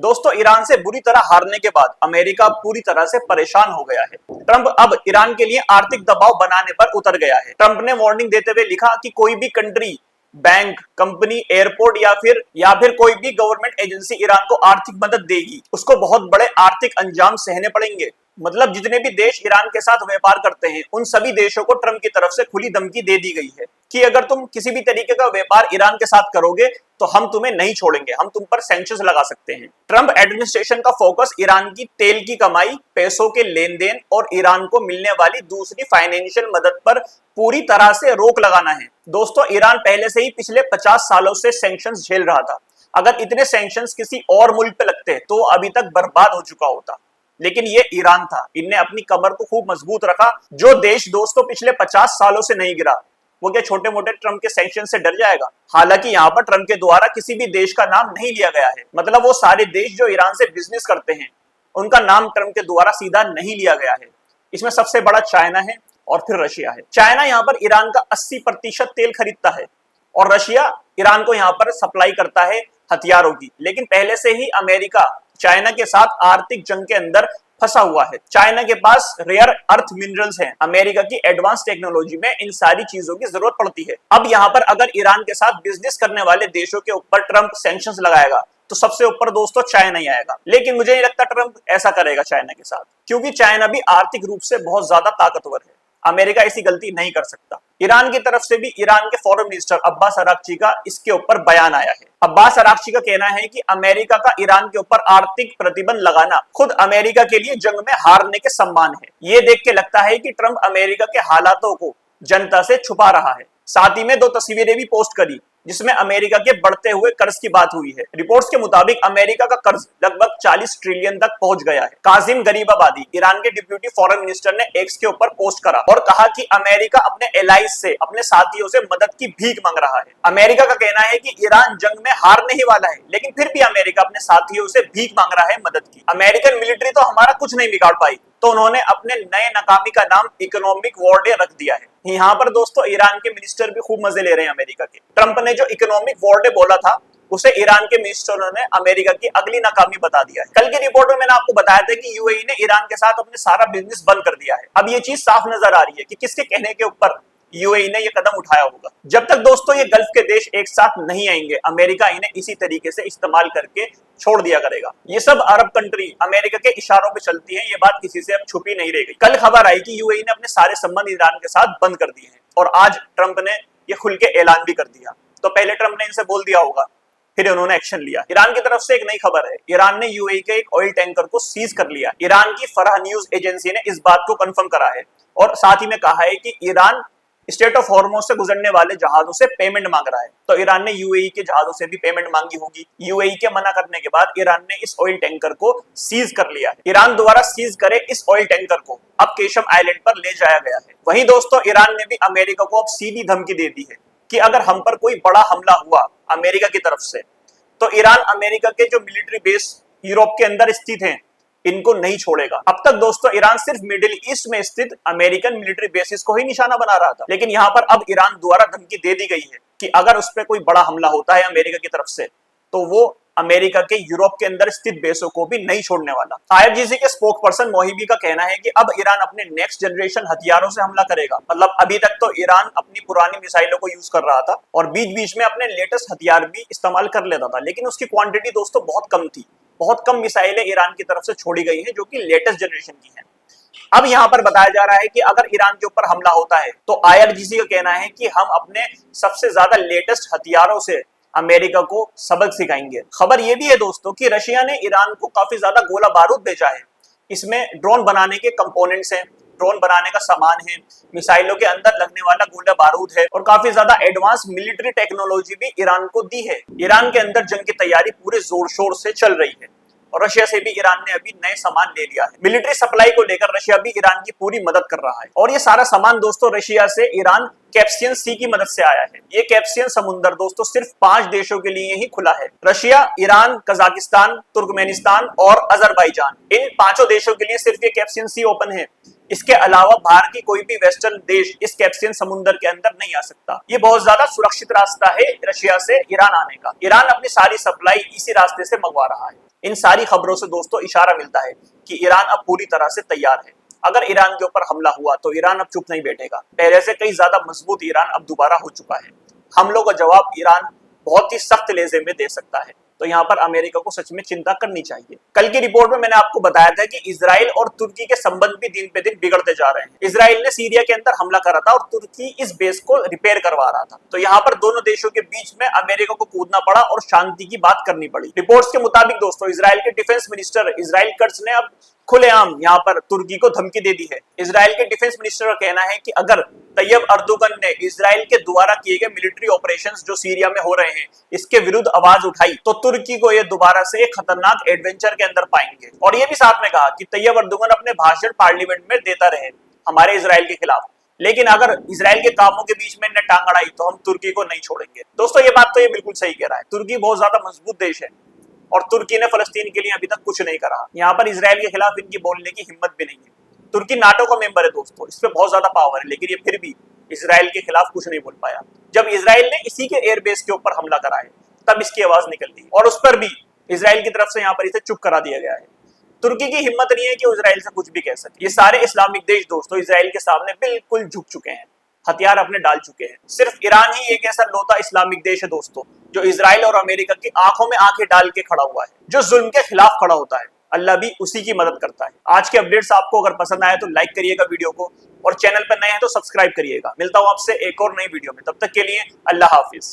दोस्तों, ईरान से बुरी तरह हारने के बाद अमेरिका पूरी तरह से परेशान हो गया है। ट्रंप अब ईरान के लिए आर्थिक दबाव बनाने पर उतर गया है। ट्रंप ने वार्निंग देते हुए लिखा कि कोई भी कंट्री, बैंक, कंपनी, एयरपोर्ट या फिर कोई भी गवर्नमेंट एजेंसी ईरान को आर्थिक मदद देगी, उसको बहुत बड़े आर्थिक अंजाम सहने पड़ेंगे। मतलब जितने भी देश ईरान के साथ व्यापार करते हैं, उन सभी देशों को ट्रंप की तरफ से खुली धमकी दे दी गई है कि अगर तुम किसी भी तरीके का व्यापार ईरान के साथ करोगे तो हम तुम्हें नहीं छोड़ेंगे, हम तुम पर सैंक्शंस लगा सकते हैं। ट्रंप एडमिनिस्ट्रेशन का फोकस ईरान की तेल की कमाई, पैसों के लेन देन और ईरान को मिलने वाली दूसरी फाइनेंशियल मदद पर पूरी तरह से रोक लगाना है। दोस्तों, ईरान पहले से ही पिछले 50 सालों से सैंक्शंस झेल रहा था। अगर इतने सैंक्शंस किसी और मुल्क पे लगते तो अभी तक बर्बाद हो चुका होता, लेकिन ये ईरान था। इनने अपनी कमर को खूब मजबूत रखा। जो देश दोस्तों पिछले 50 सालों से नहीं गिरा, वो क्या छोटे मोटे ट्रंप के सैंक्शन से डर जाएगा? हालांकि यहाँ पर ट्रंप के द्वारा किसी भी देश का नाम नहीं लिया गया है। मतलब वो सारे देश जो ईरान से बिजनेस करते हैं, उनका नाम ट्रंप के द्वारा सीधा नहीं लिया गया है। इसमें सबसे बड़ा चाइना है और फिर रशिया है। चाइना यहाँ पर ईरान का 80% तेल खरीदता है और रशिया ईरान को यहाँ पर सप्लाई करता है हथियारों की। लेकिन पहले से ही अमेरिका चाइना के साथ आर्थिक जंग के अंदर फंसा हुआ है। चाइना के पास रेयर अर्थ मिनरल्स हैं। अमेरिका की एडवांस टेक्नोलॉजी में इन सारी चीजों की जरूरत पड़ती है। अब यहाँ पर अगर ईरान के साथ बिजनेस करने वाले देशों के ऊपर ट्रंप सैंक्शंस लगाएगा तो सबसे ऊपर दोस्तों चाइना ही आएगा। लेकिन मुझे नहीं लगता ट्रंप ऐसा करेगा चाइना के साथ, क्योंकि चाइना भी आर्थिक रूप से बहुत ज्यादा ताकतवर है। अमेरिका ऐसी गलती नहीं कर सकता। ईरान की तरफ से भी ईरान के फॉरेन मिनिस्टर अब्बास अराक्ची का इसके ऊपर बयान आया है। अब्बास अराक्ची का कहना है कि अमेरिका का ईरान के ऊपर आर्थिक प्रतिबंध लगाना खुद अमेरिका के लिए जंग में हारने के समान है। ये देख के लगता है कि ट्रंप अमेरिका के हालातों को जनता से छुपा रहा है। साथ ही में 2 तस्वीरें भी पोस्ट करी जिसमें अमेरिका के बढ़ते हुए कर्ज की बात हुई है। रिपोर्ट्स के मुताबिक अमेरिका का कर्ज लगभग 40 ट्रिलियन तक पहुंच गया है। काजिम गरीबाबादी, ईरान के डिप्यूटी फॉरेन मिनिस्टर, ने एक्स के ऊपर पोस्ट करा और कहा कि अमेरिका अपने एलाइज से, अपने साथियों से मदद की भीख मांग रहा है। अमेरिका का कहना है कि ईरान जंग में हारने ही वाला है, लेकिन फिर भी अमेरिका अपने साथियों से भीख मांग रहा है मदद की। अमेरिकन मिलिट्री तो हमारा कुछ नहीं बिगाड़ पाई, तो उन्होंने अपने नए नाकामी का नाम इकोनॉमिक वॉरडे रख दिया है। यहाँ पर दोस्तों ईरान के मिनिस्टर भी खूब मजे ले रहे हैं अमेरिका के। ट्रंप ने जो इकोनॉमिक वॉरडे बोला था, उसे ईरान के मिनिस्टरों ने अमेरिका की अगली नाकामी बता दिया है। कल की रिपोर्ट में मैंने आपको बताया था कि यूएई ने ईरान के साथ अपने सारा बिजनेस बंद कर दिया है। अब ये चीज साफ नजर आ रही है कि किसके कहने के ऊपर यूएई ने ये कदम उठाया होगा। जब तक दोस्तों ये गल्फ के देश एक साथ नहीं आएंगे, अमेरिका इन्हें इसी तरीके से इस्तेमाल करके छोड़ दिया करेगा। ये सब अरब कंट्री अमेरिका के इशारों पे चलती है, ये बात किसी से अब छुपी नहीं रह गई। कल खबर आई कि यूएई ने अपने सारे संबंध ईरान के साथ बंद कर दिए हैं और आज ट्रंप ने ये खुल के ऐलान भी कर दिया। तो पहले ट्रंप ने इनसे बोल दिया होगा, फिर उन्होंने एक्शन लिया। ईरान की तरफ से एक नई खबर है, ईरान ने यूएई के एक ऑयल टैंकर को सीज कर लिया। ईरान की फरह न्यूज एजेंसी ने इस बात को कंफर्म करा है और साथ ही में कहा है कि ईरान स्टेट ऑफ हॉर्मुज से गुजरने वाले जहाजों से पेमेंट मांग रहा है। तो ईरान ने यूएई के जहाजों से भी पेमेंट मांगी होगी। यूएई के मना करने के बाद ईरान ने इस ऑयल टैंकर को सीज कर लिया है। ईरान द्वारा सीज करे इस ऑयल टैंकर को अब केशम आइलैंड पर ले जाया गया है। वहीं दोस्तों ईरान ने भी अमेरिका को अब सीधी धमकी दे दी है कि अगर हम पर कोई बड़ा हमला हुआ अमेरिका की तरफ से, तो ईरान अमेरिका के जो मिलिट्री बेस यूरोप के अंदर स्थित हैं, इनको नहीं छोड़ेगा। अब तक दोस्तों ईरान सिर्फ मिडिल ईस्ट में स्थित अमेरिकन मिलिट्री बेसिस को ही निशाना बना रहा था, लेकिन यहाँ पर अब ईरान द्वारा धमकी दे दी गई है कि अगर उस पर कोई बड़ा हमला होता है अमेरिका की तरफ से, तो वो अमेरिका के यूरोप के अंदर स्थित बेसों को भी नहीं छोड़ने वाला। आईआरजीसी के स्पोक पर्सन मोहिबी का कहना है कि अब ईरान अपने नेक्स्ट जनरेशन हथियारों से हमला करेगा। मतलब अभी तक तो ईरान अपनी पुरानी मिसाइलों को यूज कर रहा था और बीच बीच में अपने लेटेस्ट हथियार भी इस्तेमाल कर लेता था, लेकिन उसकी क्वांटिटी दोस्तों बहुत कम थी। बहुत कम मिसाइलें ईरान की तरफ से छोड़ी गई हैं जो कि लेटेस्ट जनरेशन की हैं। अब यहाँ पर बताया जा रहा है कि अगर ईरान के ऊपर हमला होता है तो आईआरजीसी का कहना है कि हम अपने सबसे ज्यादा लेटेस्ट हथियारों से अमेरिका को सबक सिखाएंगे। खबर यह भी है दोस्तों कि रशिया ने ईरान को काफी ज्यादा गोला बारूद भेजा है। इसमें ड्रोन बनाने के कंपोनेंट्स हैं, ड्रोन बनाने का सामान है, मिसाइलों के अंदर लगने वाला गोला बारूद है और काफी ज्यादा एडवांस मिलिट्री टेक्नोलॉजी भी ईरान को दी है। ईरान के अंदर जंग की तैयारी पूरे जोर शोर से चल रही है और रशिया से भी ईरान ने अभी नए सामान ले लिया है। मिलिट्री सप्लाई को लेकर रशिया भी ईरान की पूरी मदद कर रहा है और ये सारा सामान दोस्तों रशिया से ईरान कैस्पियन सी की मदद से आया है। ये कैस्पियन समुद्र दोस्तों सिर्फ 5 देशों के लिए ही खुला है। रशिया, ईरान, कजाकिस्तान, तुर्कमेनिस्तान और अजरबैजान, इन 5 देशों के लिए सिर्फ ये कैस्पियन सी ओपन है। इसके अलावा बाहर की कोई भी वेस्टर्न देश इस कैस्पियन समुद्र के अंदर नहीं आ सकता। ये बहुत ज्यादा सुरक्षित रास्ता है रशिया से ईरान आने का। ईरान अपनी सारी सप्लाई इसी रास्ते से मंगवा रहा है। इन सारी खबरों से दोस्तों इशारा मिलता है कि ईरान अब पूरी तरह से तैयार है। अगर ईरान के ऊपर हमला हुआ तो ईरान अब चुप नहीं बैठेगा। पहले से कई ज्यादा मजबूत ईरान अब दोबारा हो चुका है। हमलों का जवाब ईरान बहुत ही सख्त लहजे में दे सकता है। तो यहाँ पर अमेरिका को सच में चिंता करनी चाहिए। कल की रिपोर्ट में मैंने आपको बताया था कि इजराइल और तुर्की के संबंध भी दिन पे दिन बिगड़ते जा रहे हैं। इजराइल ने सीरिया के अंदर हमला करा था और तुर्की इस बेस को रिपेयर करवा रहा था। तो यहाँ पर दोनों देशों के बीच में अमेरिका को कूदना पड़ा और शांति की बात करनी पड़ी। रिपोर्ट्स के मुताबिक दोस्तों इजराइल के डिफेंस मिनिस्टर इजराइल कर्ज ने अब खुलेआम यहाँ पर तुर्की को धमकी दे दी है। इजराइल के डिफेंस मिनिस्टर का कहना है कि अगर तैयब अर्दोगन ने इजराइल के द्वारा किए गए मिलिट्री ऑपरेशंस जो सीरिया में हो रहे हैं इसके विरुद्ध आवाज उठाई तो तुर्की को ये दोबारा से एक खतरनाक एडवेंचर के अंदर पाएंगे। और ये भी साथ में कहा कि तैयब अर्दोगन अपने भाषण पार्लियामेंट में देता रहे हमारे इजराइल के खिलाफ, लेकिन अगर इजराइल के कामों के बीच में इन्हें टांग अड़ाई तो हम तुर्की को नहीं छोड़ेंगे। दोस्तों ये बात तो ये बिल्कुल सही कह रहा है। तुर्की बहुत ज्यादा मजबूत देश है और तुर्की ने फलस्तीन के लिए अभी तक कुछ नहीं करा। यहाँ पर इजराइल के खिलाफ इनकी बोलने की हिम्मत भी नहीं है। तुर्की नाटो का मेंबर है दोस्तों, इस पे बहुत ज्यादा पावर है, लेकिन ये फिर भी इजराइल के खिलाफ कुछ नहीं बोल पाया। जब इजराइल ने इसी के एयरबेस के ऊपर हमला करा है तब इसकी आवाज निकल दी और उस पर भी इजराइल की तरफ से यहाँ पर इसे चुप करा दिया गया है। तुर्की की हिम्मत नहीं है कि इजराइल से कुछ भी कह सके। ये सारे इस्लामिक देश दोस्तों इजराइल के सामने बिल्कुल झुक चुके हैं, हथियार अपने डाल चुके हैं। सिर्फ ईरान ही एक ऐसा लौता इस्लामिक देश है दोस्तों जो इजराइल और अमेरिका की आंखों में आंखें डाल के खड़ा हुआ है, जो जुल्म के खिलाफ खड़ा होता है। अल्लाह भी उसी की मदद करता है। आज के अपडेट्स आपको अगर पसंद आए तो लाइक करिएगा वीडियो को और चैनल पर नए हैं तो सब्सक्राइब करिएगा। मिलता हूं आपसे एक और नई वीडियो में, तब तक के लिए अल्लाह हाफिज।